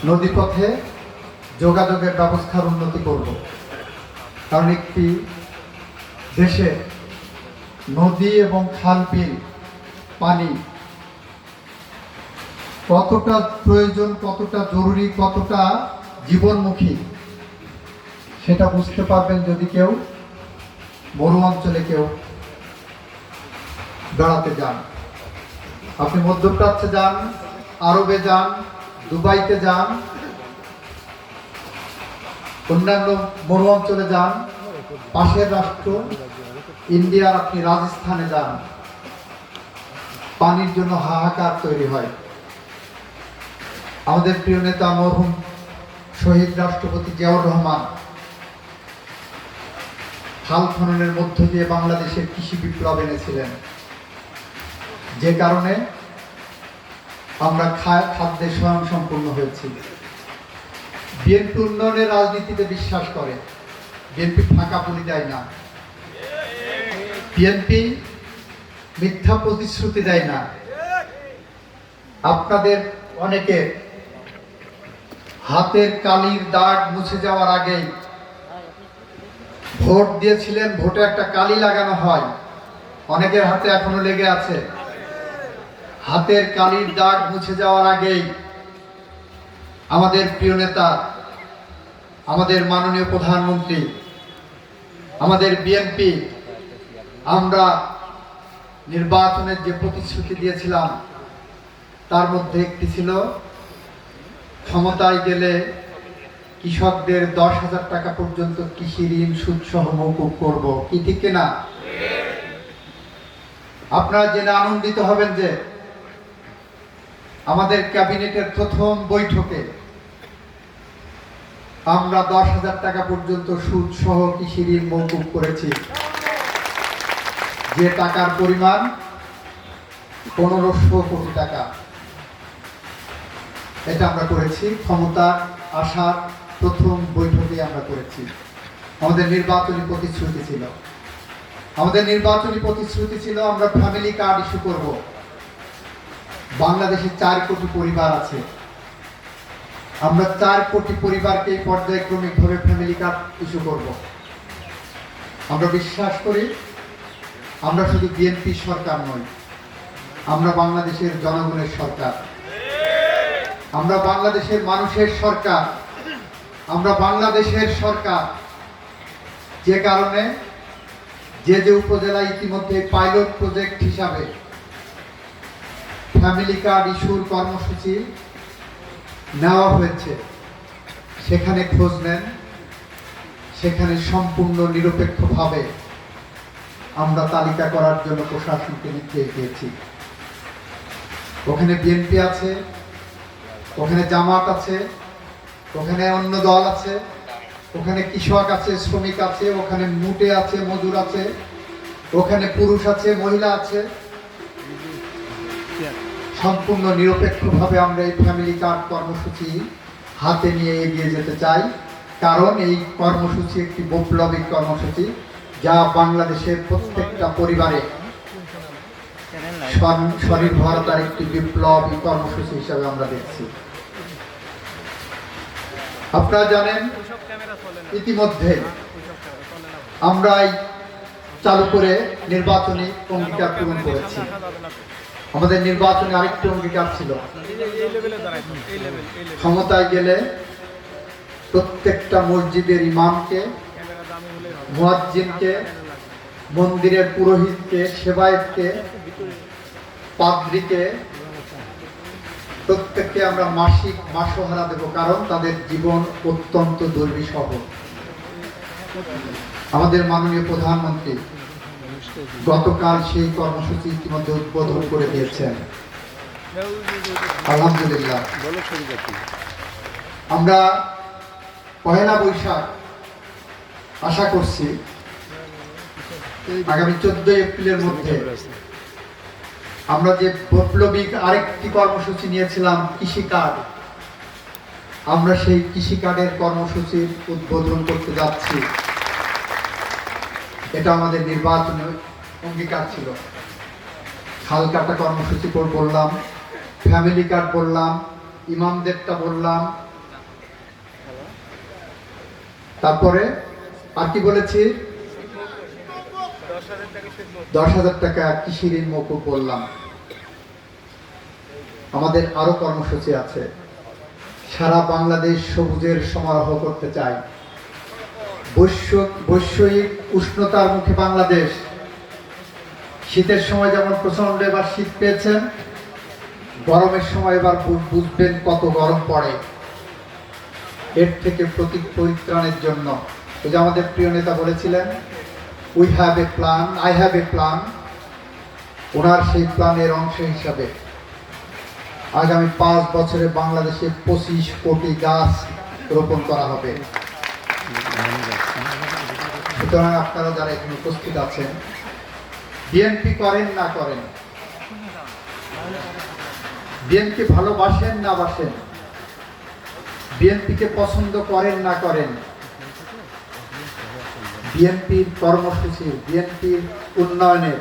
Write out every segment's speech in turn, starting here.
নদীপথে যোগাযোগের ব্যবস্থার উন্নতি করব। কারণ একটি দেশে নদী এবং খাল বিল পানি কতটা প্রয়োজন, কতটা জরুরি, কতটা জীবনমুখী সেটা বুঝতে পারবেন যদি কেউ মরু অঞ্চলে কেউ বেড়াতে যান। আপনি মধ্যপ্রাচ্যে যান, আরবে যান, দুবাইতে যান, অন্যান্য মরু অঞ্চলে যান, পাশের রাষ্ট্র ইন্ডিয়ার আপনি রাজস্থানে যান, পানির জন্য হাহাকার তৈরি হয়। আমাদের প্রিয় নেতা মরহুম শহীদ রাষ্ট্রপতি জিয়াউর রহমান খাল খননের মধ্য দিয়ে বাংলাদেশের কৃষি বিপ্লব এনেছিলেন, যে কারণে আমরা খাদ্যে স্বয়ংসম্পূর্ণ হয়েছি। বিএনপি উন্নয়নের রাজনীতিতে বিশ্বাস করে, বিএনপি ফাঁকা পুলি দেয় না, বিএনপি মিথ্যা প্রতিশ্রুতি দেয় না। আপনাদের অনেকে হাতের কালির দাগ মুছে যাওয়ার আগেই ভোট দিয়েছিলেন, ভোটে একটা কালি লাগানো হয়, অনেকের হাতে এখনো লেগে আছে। হাতের কালির দাগ মুছে যাওয়ার আগেই আমাদের প্রিয় নেতা, আমাদের মাননীয় প্রধানমন্ত্রী, আমাদের বিএনপি, আমরা নির্বাচনের যে প্রতিশ্রুতি দিয়েছিলাম তার মধ্যে একটি ছিল ক্ষমতায় গেলে কৃষকদের 10,000 টাকা পর্যন্ত কৃষি ঋণ সুদসহ মওকুফ করব। কি ঠিক কিনা? আপনারা জেনে আনন্দিত হবেন যে আমাদের ক্যাবিনেটের প্রথম বৈঠকে আমরা 10,000 টাকা পর্যন্ত সুদসহ কৃষি ঋণ মওকুফ করেছি, যে টাকার পরিমাণ 1500 কোটি টাকা। এটা আমরা করেছি, ক্ষমতা আসার প্রথম বৈঠকে আমরা করেছি। আমাদের নির্বাচনী প্রতিশ্রুতি ছিল, আমরা ফ্যামিলি কার্ড ইস্যু করব। বাংলাদেশে 4 কোটি পরিবার আছে, আমরা 4 কোটি পরিবারকে পর্যায়ক্রমিকভাবে ফ্যামিলি কার্ড ইস্যু করব। আমরা বিশ্বাস করি আমরা শুধু বিএনপি সরকার নই, আমরা বাংলাদেশের জনগণের সরকার, আমরা বাংলাদেশের মানুষের সরকার, আমরা বাংলাদেশের সরকার। যে কারণে যে উপজেলা ইতিমধ্যে পাইলট প্রজেক্ট হিসাবে ফ্যামিলি কার্ড ইস্যুর কর্মসূচি নেওয়া হয়েছে, সেখানে খোঁজ নেন, সেখানে সম্পূর্ণ নিরপেক্ষভাবে আমরা তালিকা করার জন্য প্রশাসনকে নির্দেশ দিয়েছি। ওখানে বিএনপি আছে, ওখানে জামাত আছে, ওখানে অন্য দল আছে, ওখানে কৃষক আছে, শ্রমিক আছে, ওখানে মুটে আছে, মজুর আছে, ওখানে পুরুষ আছে, মহিলা আছে। সম্পূর্ণ নিরপেক্ষভাবে আমরা এই ফ্যামিলি কার্ড কর্মসূচি হাতে নিয়ে এগিয়ে যেতে চাই। কারণ এই কর্মসূচি একটি বৈপ্লবিক কর্মসূচি, যা বাংলাদেশের প্রত্যেকটা পরিবারে স্বনির্ভরতার একটি বিপ্লবী কর্মসূচি হিসাবে আমরা দেখছি। আপনারা জানেন ইতিমধ্যে আমরা চালু করে নির্বাচনী অঙ্গীকার পূরণ করেছি। আমাদের নির্বাচনে আরেকটি অঙ্গীকার ছিল, ক্ষমতায় গেলে প্রত্যেকটা মসজিদের ইমামকে, মুয়াজ্জিনকে, মন্দিরের পুরোহিতকে, সেবায়েতকে, পাদ্রীকে প্রত্যেককে আমরা মাসিক মাসোহারা দেব, কারণ তাদের জীবন অত্যন্ত দুর্বিষহ। আমাদের মাননীয় প্রধানমন্ত্রী গতকাল সেই কর্মসূচি ইতিমধ্যে উদ্বোধন করে দিয়েছেন, আলহামদুলিল্লাহ। আমরা 1 বৈশাখ আশা করছি আগামী 14 এপ্রিলের মধ্যে আমরা যে বৈপ্লবিক আরেকটি কর্মসূচি নিয়েছিলাম কৃষি কার্ড, আমরা সেই কৃষি কার্ডের কর্মসূচির উদ্বোধন করতে যাচ্ছি। এটা আমাদের নির্বাচনী অঙ্গীকার ছিল। খাল কাটা কর্মসূচি বললাম, ফ্যামিলি কার্ড বললাম, ইমামদেরটা বললাম, তারপরে আর কি বলেছি, 10,000 টাকা কৃষি ঋণ মকুব বললাম। আমাদের আরো কর্মসূচি আছে। সারা বাংলাদেশ সবুজের সমারোহ করতে চাই। বৈশ্বিক উষ্ণতার মুখে বাংলাদেশ, শীতের সময় যেমন প্রচন্ড এবার শীত পেয়েছেন, গরমের সময় এবার বুঝবেন কত গরম পড়ে। এর থেকে পরিত্রাণের জন্য এই যে আমাদের প্রিয় নেতা বলেছিলেন, we have a plan, I have a plan. ওনার সেই প্ল্যানের অংশ হিসাবে আগামী 5 বছরে বাংলাদেশে 25 কোটি গাছ রোপণ করা হবে। সুতরাং আপনারা যারা এখানে উপস্থিত আছেন, বিএনপি করেন না করেন, বিএনপি ভালোবাসেন না বাসেন, বিএনপিকে পছন্দ করেন না করেন, বিএনপির কর্মসূচি, বিএনপির উন্নয়নের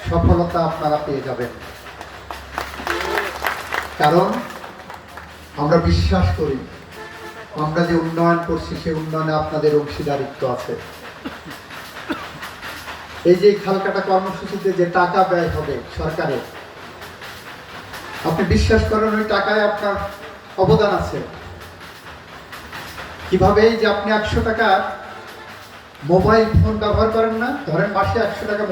সফলতা আপনারা পেয়ে যাবেন। কারণ আমরা বিশ্বাস করি, আমরা যে উন্নয়ন করছি সেই উন্নয়নে আপনাদের অংশীদারিত্ব আছে। এই যে খালকাটা কর্মসূচিতে যে টাকা ব্যয় হবে সরকারের, আপনি বিশ্বাস করেন ওই টাকায় আপনার অবদান আছে। কিভাবে, এই যে আপনি 100 টাকা মোবাইল ফোন ব্যবহার করেন না, ধরেন মাসে 100 টাকা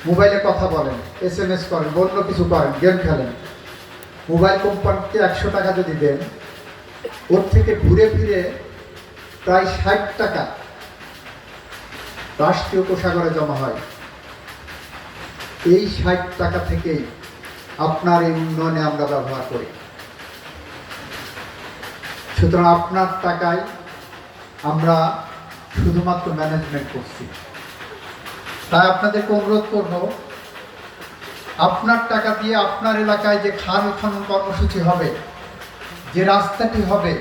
মোবাইলে কথা বলেন, SMS করেন, অন্য কিছু করেন, গেম খেলেন, মোবাইল কোম্পানিকে 100 টাকা যদি দেন, ওর থেকে ঘুরে ফিরে প্রায় 60 টাকা রাষ্ট্রীয় কোষাগারে জমা হয়। এই 60 টাকা থেকেই আপনার এই উন্নয়নে আমরা ব্যবহার করি। সুতরাং আপনার টাকায় আমরা শুধুমাত্র ম্যানেজমেন্ট করছি। তাই আপনাদেরকে অনুরোধ করব, আপনার টাকা দিয়ে আপনার এলাকায় যে খাল খনন কর্মসূচি হবে, যে রাস্তাটি হবে,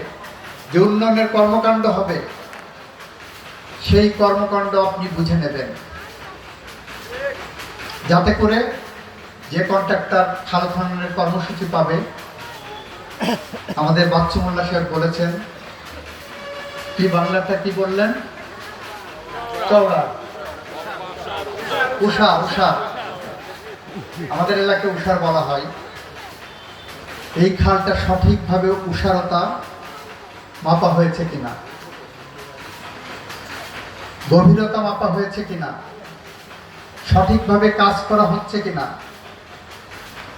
যে উন্নয়নের কর্মকাণ্ড হবে, সেই কর্মকাণ্ড আপনি বুঝে নেবেন, যাতে করে যে কন্ট্রাক্টর খাল খননের কর্মসূচি পাবে, আমাদের বাচ্চু মোল্লা সাহেব বলেছেন, কি বাংলাটা কি বললেন, চওড়া উষার, আমাদের এলাকায় উষার বলা হয়। এই খালটা সঠিকভাবে উষারতা মাপা হয়েছে কিনা, গভীরতা মাপা হয়েছে কিনা, সঠিকভাবে কাজ করা হচ্ছে কিনা।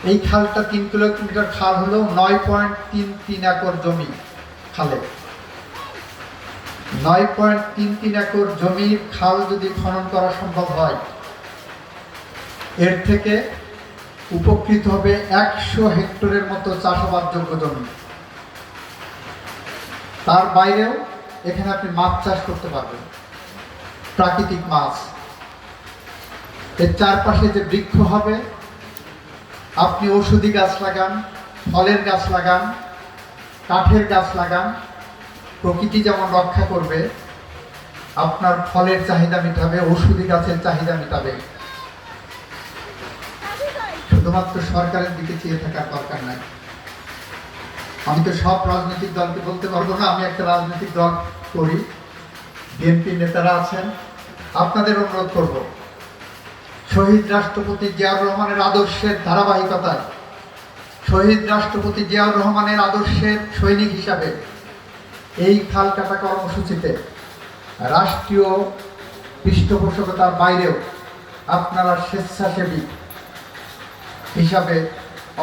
এই খালটা 3 কিলোমিটার খাল হলো 9.33 একর জমি খালে। 9.33 একর জমির খাল যদি খনন করা সম্ভব হয়, এর থেকে উপকৃত হবে 100 হেক্টরের মতো চাষাবাদযোগ্য জমি। তার বাইরেও এখানে আপনি মাছ চাষ করতে পারবেন, প্রাকৃতিক মাছ। এর চারপাশে যে বৃক্ষ হবে, আপনি ঔষধি গাছ লাগান, ফলের গাছ লাগান, কাঠের গাছ লাগান, প্রকৃতি যেমন রক্ষা করবে, আপনার ফলের চাহিদা মেটাবে, ঔষধি গাছের চাহিদা মেটাবে। শুধুমাত্র সরকারের দিকে চেয়ে থাকার দরকার নাই। আমি তো সব রাজনৈতিক দলকে বলতে পারবো না, আমি একটা রাজনৈতিক দল করি, বিএনপি নেতারা আছেন, আপনাদের অনুরোধ করব, শহীদ রাষ্ট্রপতি জিয়াউর রহমানের আদর্শের ধারাবাহিকতায়, শহীদ রাষ্ট্রপতি জিয়াউর রহমানের আদর্শের সৈনিক হিসাবে এই খাল কাটা কর্মসূচিতে রাষ্ট্রীয় পৃষ্ঠপোষকতার বাইরেও আপনারা স্বেচ্ছাসেবী হিসাবে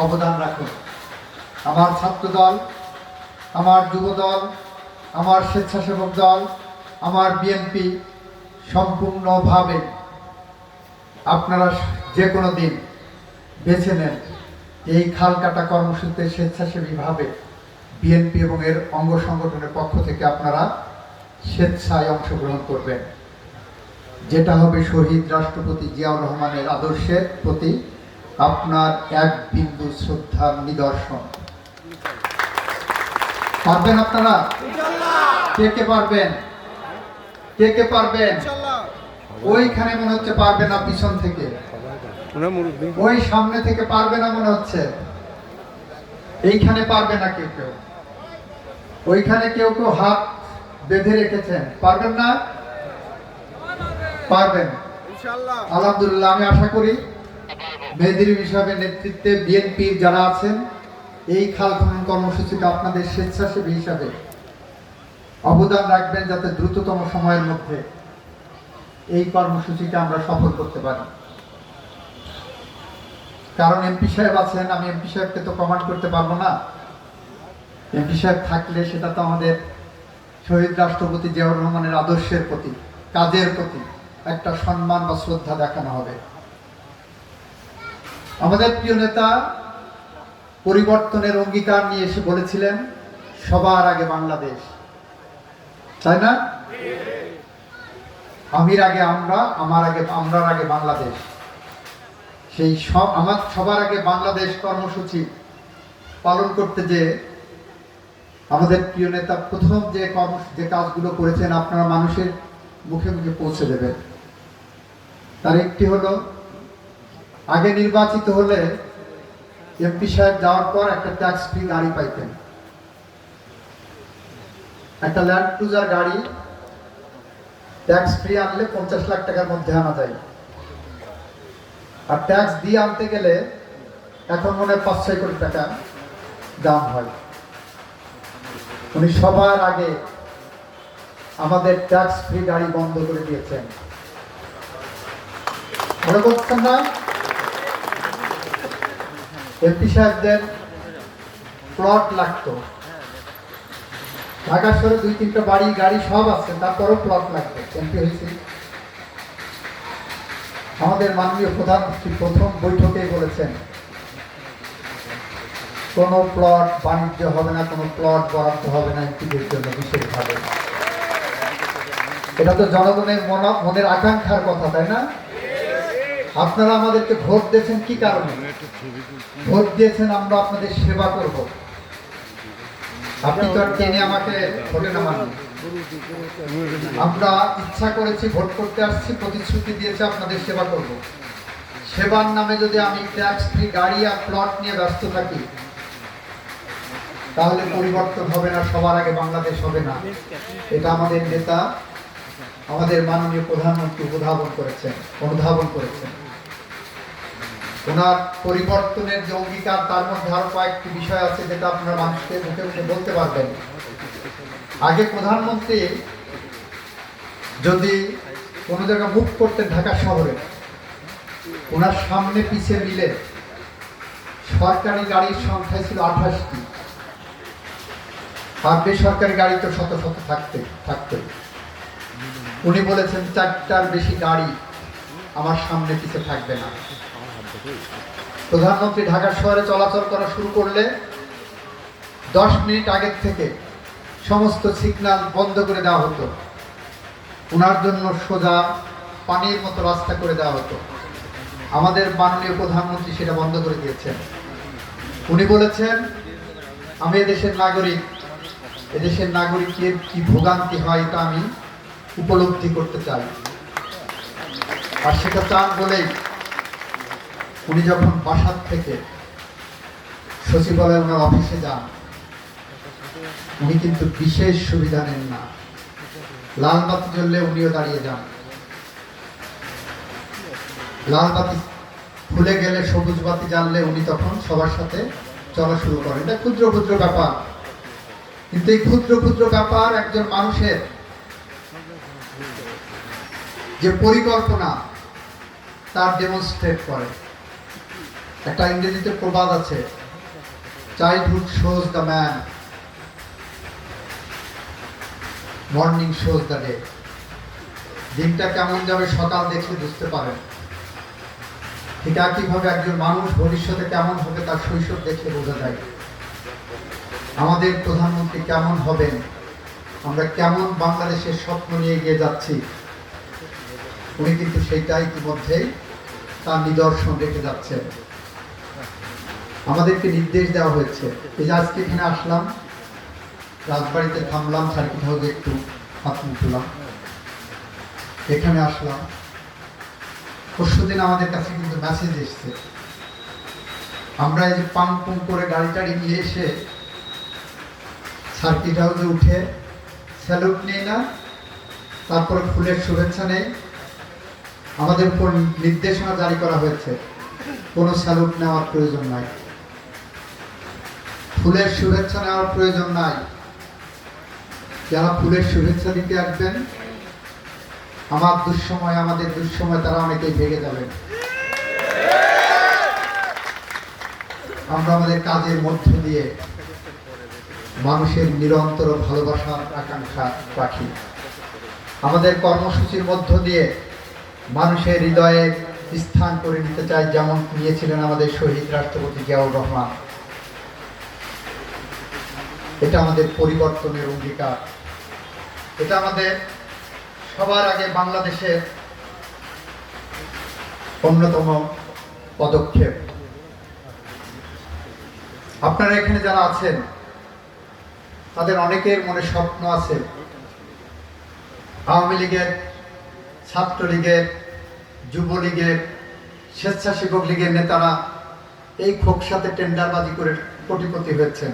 অবদান রাখুন। আমার ছাত্র দল, আমার যুব দল, আমার স্বেচ্ছাসেবক দল, আমার বিএনপি সম্পূর্ণভাবে আপনারা যে কোনো দিন বেছে নেন এই খাল কাটা কর্মসূচিতে স্বেচ্ছাসেবীভাবে বিএনপি এবং এর অঙ্গ সংগঠনের পক্ষ থেকে আপনারা স্বেচ্ছায় অংশগ্রহণ করবেন, যেটা হবে শহীদ রাষ্ট্রপতি জিয়াউর রহমানের আদর্শের প্রতি আপনার এক বিন্দু শ্রদ্ধার নিদর্শন। পারবেন আপনারা? কে কে পারবেন? কে কে পারবেন? ওইখানে মনে হচ্ছে পারবে না, পিছন থেকে, ওই সামনে থেকে পারবে না মনে হচ্ছে, এইখানে পারবে না কেউ কেউ, ওইখানে কেউ কেউ হাত বেঁধে রেখেছেন, পারবেন না? পারবেন ইনশাআল্লাহ। আলহামদুলিল্লাহ। আমি আশা করি মেহেদী সাহেবের নেতৃত্বে বিএনপির যারা আছেন এই খাল খনন কর্মসূচিতে আপনাদের স্বেচ্ছাসেবী হিসাবে অবদান রাখবেন, যাতে দ্রুততম সময়ের মধ্যে এই কর্মসূচিকে আমরা সফল করতে পারি। কারণ এমপি সাহেব আছেন, আমি এমপি সাহেবকে তো কমান্ড করতে পারবো না। এমপি সাহেব থাকলে সেটা তো আমাদের শহীদ রাষ্ট্রপতি জিয়াউর রহমানের আদর্শের প্রতি, কাজের প্রতি একটা সম্মান বা শ্রদ্ধা দেখানো হবে। আমাদের প্রিয় নেতা পরিবর্তনের অঙ্গীকার নিয়ে এসে বলেছিলেন সবার আগে বাংলাদেশ, তাই না? আমির আগে আমরা, আমরার আগে বাংলাদেশ। সেই সবার আগে বাংলাদেশ কর্মসূচি পালন করতে যে আমাদের প্রিয় নেতা প্রথম যে কাজগুলো করেছেন আপনারা মানুষের মুখে মুখে পৌঁছে দেবেন। তার একটি হলো, আগে নির্বাচিত হলে এমপি সাহেব যাওয়ার পর একটা ট্যাক্স ফ্রি গাড়ি পাইতেন। একটা ল্যান্ড ক্রুজার গাড়ি ট্যাক্স ফ্রি আনলে 50 লাখ টাকার মধ্যে আনা যায়, আর ট্যাক্স দিয়ে আনতে গেলে এখন মনে হয় 5-6 কোটি টাকা দাম হয়। উনি সবার আগে আমাদের ট্যাক্স ফ্রি গাড়ি বন্ধ করে দিয়েছেন। মনে করছেন না? এমপি সাহেবদের প্লট লাগতো, ঢাকা শহরে 2-3টা বাড়ি গাড়ি সব আছে, তারপরও প্লট লাগবে। এমপি হয়েছে, আমাদের মাননীয় প্রধানমন্ত্রী প্রথম বৈঠকে বলেছেন কোনো প্লট বাণিজ্য হবে না, কোনো প্লট বরাদ্দ হবে না এমপিদের জন্য বিশেষভাবে। এটা তো জনগণের মনের আকাঙ্ক্ষার কথা, তাই না? আপনারা আমাদেরকে ভোট দিয়েছেন কি কারণে? ভোট দিয়েছেন আমরা আপনাদের সেবা করব। আপনি তো আর টেনে আমাকে ভোটে নামান। আমরা ইচ্ছা করেছি, ভোট করতে আসছি, প্রতিশ্রুতি দিয়েছে আপনাদের সেবা করব। সেবার নামে যদি আমি ট্যাক্স ফ্রি গাড়ি আর প্লট নিয়ে ব্যস্ত থাকি তাহলে পরিবর্তন হবে না, সবার আগে বাংলাদেশ হবে না। এটা আমাদের নেতা, আমাদের মাননীয় প্রধানমন্ত্রী অনুধাবন করেছেন। ওনার পরিবর্তনের যে অঙ্গীকার, তার মধ্যে আরো কয়েকটি বিষয় আছে যেটা আপনারা মানুষকে মুখে মুখে বলতে পারবেন। আগে প্রধানমন্ত্রী যদি কোনো জায়গায় মুখ করতেন ঢাকা শহরে, ওনার সামনে পিছিয়ে মিলে সরকারি গাড়ির সংখ্যা ছিল 28টি, আর বেসরকারি গাড়ি তো শত শত থাকতে। উনি বলেছেন 4টার বেশি গাড়ি আমার সামনে পিছিয়ে থাকবে না। প্রধানমন্ত্রী ঢাকা শহরে চলাচল করা শুরু করলে 10 মিনিট আগের থেকে সমস্ত সিগন্যাল বন্ধ করে দেওয়া হতো, ওনার জন্য সোজা পানির মতো রাস্তা করে দেওয়া হতো। আমাদের মাননীয় প্রধানমন্ত্রী সেটা বন্ধ করে দিয়েছেন। উনি বলেছেন আমি এদেশের নাগরিকের কি ভোগান্তি হয় এটা আমি উপলব্ধি করতে চাই। আর সেটা চান বলেই উনি যখন বাসার থেকে সচিবালয় ওনার অফিসে যান, উনি কিন্তু বিশেষ সুবিধা নেন না। লাল বাতি জ্বললে উনিও দাঁড়িয়ে যান, লাল বাতি খুলে গেলে সবুজ বাতি জ্বাললে উনি তখন সবার সাথে চলা শুরু করেন। এটা ক্ষুদ্র ক্ষুদ্র ব্যাপার, কিন্তু এই ক্ষুদ্র ক্ষুদ্র ব্যাপার একজন মানুষের যে পরিকল্পনা তার ডেমনস্ট্রেট করে। একটা ইংরেজিতে প্রবাদ আছে, childhood shows the man, morning shows the day. দিনটা কেমন যাবে সকাল দেখলে বুঝতে পারেন, ঠিক একইভাবে একজন মানুষ ভবিষ্যতে কেমন হবে তার শৈশব দেখলে বোঝা যায়। আমাদের প্রধানমন্ত্রী কেমন হবেন, আমরা কেমন বাংলাদেশের স্বপ্ন নিয়ে এগিয়ে যাচ্ছি, উনি কিন্তু সেইটা ইতিমধ্যেই তার নিদর্শন রেখে যাচ্ছেন। আমাদেরকে নির্দেশ দেওয়া হয়েছে, এই যে আজকে এখানে আসলাম, রাজবাড়িতে থামলাম, সার্কিট হাউসে একটু হাত মুখলাম, এখানে আসলাম। পরশুদিন আমাদের কাছে কিন্তু মেসেজ এসছে, আমরা এই যে পাং পুং করে গাড়ি টাড়ি নিয়ে এসে সার্কিট হাউসে উঠে স্যালুট নেই না, তারপর ফুলের শুভেচ্ছা নেই। আমাদের উপর নির্দেশনা জারি করা হয়েছে, কোনো স্যালুট নেওয়ার প্রয়োজন নাই, ফুলের শুভেচ্ছা নেওয়ার প্রয়োজন নাই। যারা ফুলের শুভেচ্ছা দিতে আসবেন, আমাদের দুঃসময় তারা অনেকেই ভেঙে যাবেন। আমরা আমাদের কাজের মধ্য দিয়ে মানুষের নিরন্তর ভালোবাসার আকাঙ্ক্ষা রাখি। আমাদের কর্মসূচির মধ্য দিয়ে মানুষের হৃদয়ে স্থান করে নিতে চাই, যেমন নিয়েছিলেন আমাদের শহীদ রাষ্ট্রপতি জিয়াউর রহমান। এটা আমাদের পরিবর্তনের অঙ্গীকার। এটা আমাদের সবার আগে বাংলাদেশের অন্যতম পদক্ষেপ। আপনারা এখানে যারা আছেন, তাদের অনেকের মনে স্বপ্ন আছে। আওয়ামী লীগের, ছাত্রলীগের, যুবলীগের, স্বেচ্ছাসেবক লীগের নেতারা এই খোকসাতে টেন্ডারবাজি করে কোটিপতি হয়েছেন,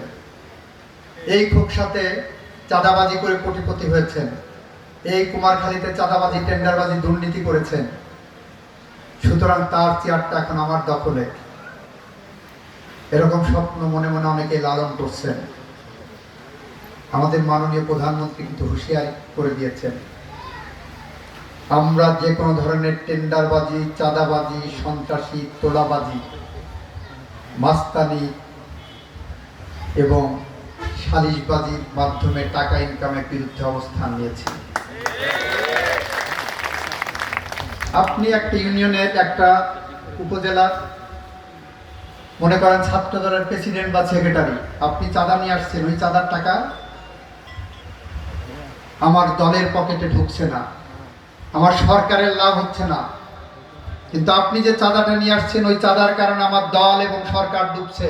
এই খোকসাতে চাঁদাবাজি করে কোটিপতি হয়েছেন, এই কুমারখালীতে চাঁদাবাজি, টেন্ডারবাজি, দুর্নীতি করেছেন। সুতরাং তার চেয়ারটা এখন আমার দখলে, এরকম স্বপ্ন মনে মনে অনেকে লালন করছেন। আমাদের মাননীয় প্রধানমন্ত্রী কিন্তু হুঁশিয়ারি করে দিয়েছেন, আমরা যে কোনো ধরনের টেন্ডারবাজি, চাঁদাবাজি, সন্ত্রাসী, তোলাবাজি, মাস্তানি এবং সালিশবাজির মাধ্যমে টাকা ইনকামের বিরুদ্ধে অবস্থান নিয়েছি। আপনি একটা ইউনিয়নের, একটা উপজেলার, মনে করেন ছাত্র দলের প্রেসিডেন্ট বা সেক্রেটারি, আপনি চাঁদা নিয়ে আসছেন, ওই চাঁদার টাকা আমার দলের পকেটে ঢুকছে না, আমার সরকারের লাভ হচ্ছে না, কিন্তু আপনি যে চাঁদাটা নিয়ে আসছেন, ওই চাঁদার কারণে আমার দল এবং সরকার ডুবছে।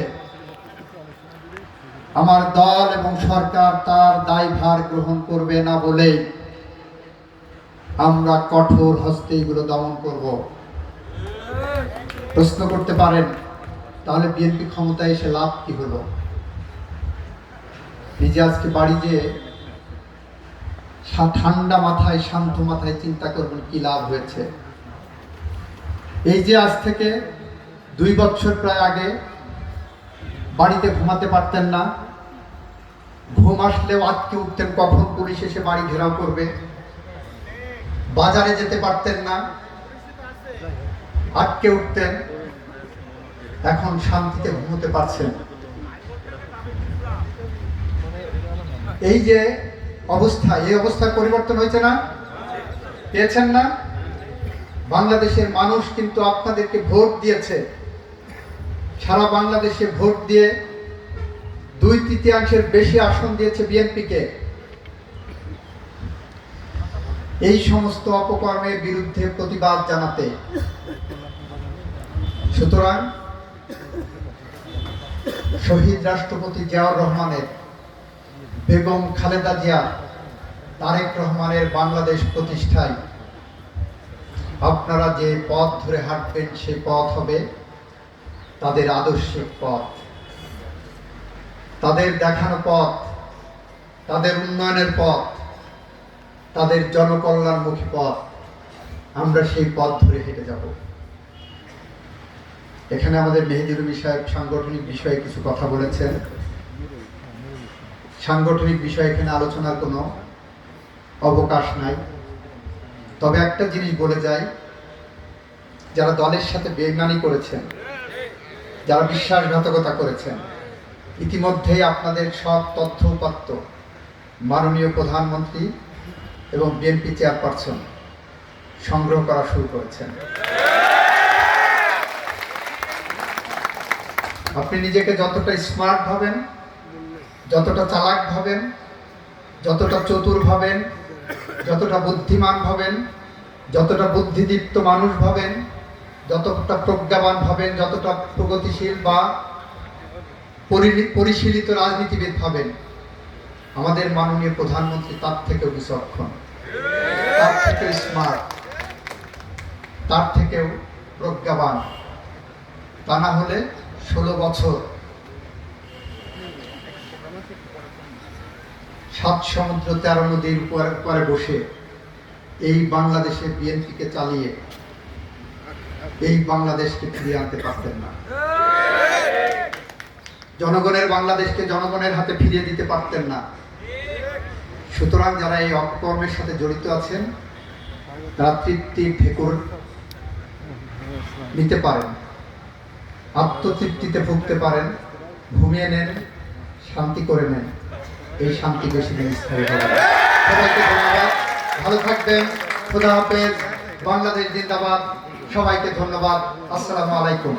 আমার দল এবং সরকার তার দায়ভার গ্রহণ করবে না বলেই আমরা কঠোর হস্তে এগুলো দমন করব। প্রশ্ন করতে পারেন, তাহলে বিএনপি ক্ষমতায় এসে লাভ কি হলো? নিজে আজকে বাড়ি যেয়ে ঠান্ডা মাথায়, শান্ত মাথায় চিন্তা করবেন কি লাভ হয়েছে। এই যে আজ থেকে 2 বছর প্রায় আগে বাড়িতে ঘুমাতে পারতেন না, ঘুম আসলেও আটকে উঠতেন কখন পুলিশ এসে বাড়ি ঘেরাও করবে। বাজারে যেতে পারতেন না, আটকে উঠতেন, এখন শান্তিতে ঘুমোতে পারছেন। এই যে অবস্থা, এই অবস্থার পরিবর্তন হয়েছে না? পেয়েছেন না? বাংলাদেশের মানুষ কিন্তু আপনাদেরকে ভোট দিয়েছে, সারা বাংলাদেশে ভোট দিয়ে 2/3 বেশি আসন দিয়েছে বিএনপিকে। এই সমস্ত অপকর্মের বিরুদ্ধে প্রতিবাদ জানাতে। সুতরাং শহীদ রাষ্ট্রপতি জিয়াউর রহমানের, বেগম খালেদা জিয়া, তারেক রহমানের বাংলাদেশ প্রতিষ্ঠায় আপনারা যে পথ ধরে হাঁটবেন, সেই পথ হবে তাদের আদর্শিক পথ, তাদের দেখানো পথ, তাদের উন্নয়নের পথ, তাদের জনকল্যাণমুখী পথ। আমরা সেই পথ ধরে হেঁটে যাব। এখানে আমাদের মেহেদুল সাহেব সাংগঠনিক বিষয়ে কিছু কথা বলেছেন। সাংগঠনিক বিষয়ে এখানে আলোচনার কোনো অবকাশ নাই। তবে একটা জিনিস বলে যাই, যারা দলের সাথে বেইমানি করেছেন, যারা বিশ্বাসঘাতকতা করেছেন, ইতিমধ্যেই আপনাদের সব তথ্য উপাত্ত মাননীয় প্রধানমন্ত্রী এবং বিএনপি চেয়ারপারসন সংগ্রহ করা শুরু করেছেন। আপনি নিজেকে যতটা স্মার্ট ভাবেন, যতটা চালাক ভাবেন, যতটা চতুর ভাবেন, যতটা বুদ্ধিমান ভাবেন, যতটা বুদ্ধিদীপ্ত মানুষ ভাবেন, যতটা প্রজ্ঞাবান ভাবেন, যতটা প্রগতিশীল বা পরিশীলিত রাজনীতিবিদ ভাবেন, আমাদের মাননীয় প্রধানমন্ত্রী তার থেকেও বিচক্ষণ, তার থেকেও স্মার্ট, তার থেকেও প্রজ্ঞাবান। তা না হলে 16 বছর সাত সমুদ্র 13 নদীর উপরে বসে এই বাংলাদেশে বিএনপিকে চালিয়ে এই বাংলাদেশকে ফিরিয়ে আনতে পারতেন না। জনগণের বাংলাদেশকে জনগণের হাতে ফিরিয়ে দিতে পারতেন না। সুতরাং যারা এই অপকর্মের সাথে জড়িত আছেন তারা তৃপ্তির ঠেকুর নিতে পারেন, আত্মতৃপ্তিতে ভুগতে পারেন, ঘুমিয়ে নেন, শান্তি করে নেন। এই শান্তি বেশি দিন স্থায়ী হবে না। সবাইকে ধন্যবাদ, ভালো থাকবেন, খোদা হাফেজ, বাংলাদেশ জিন্দাবাদ। সবাইকে ধন্যবাদ, আসসালামু আলাইকুম।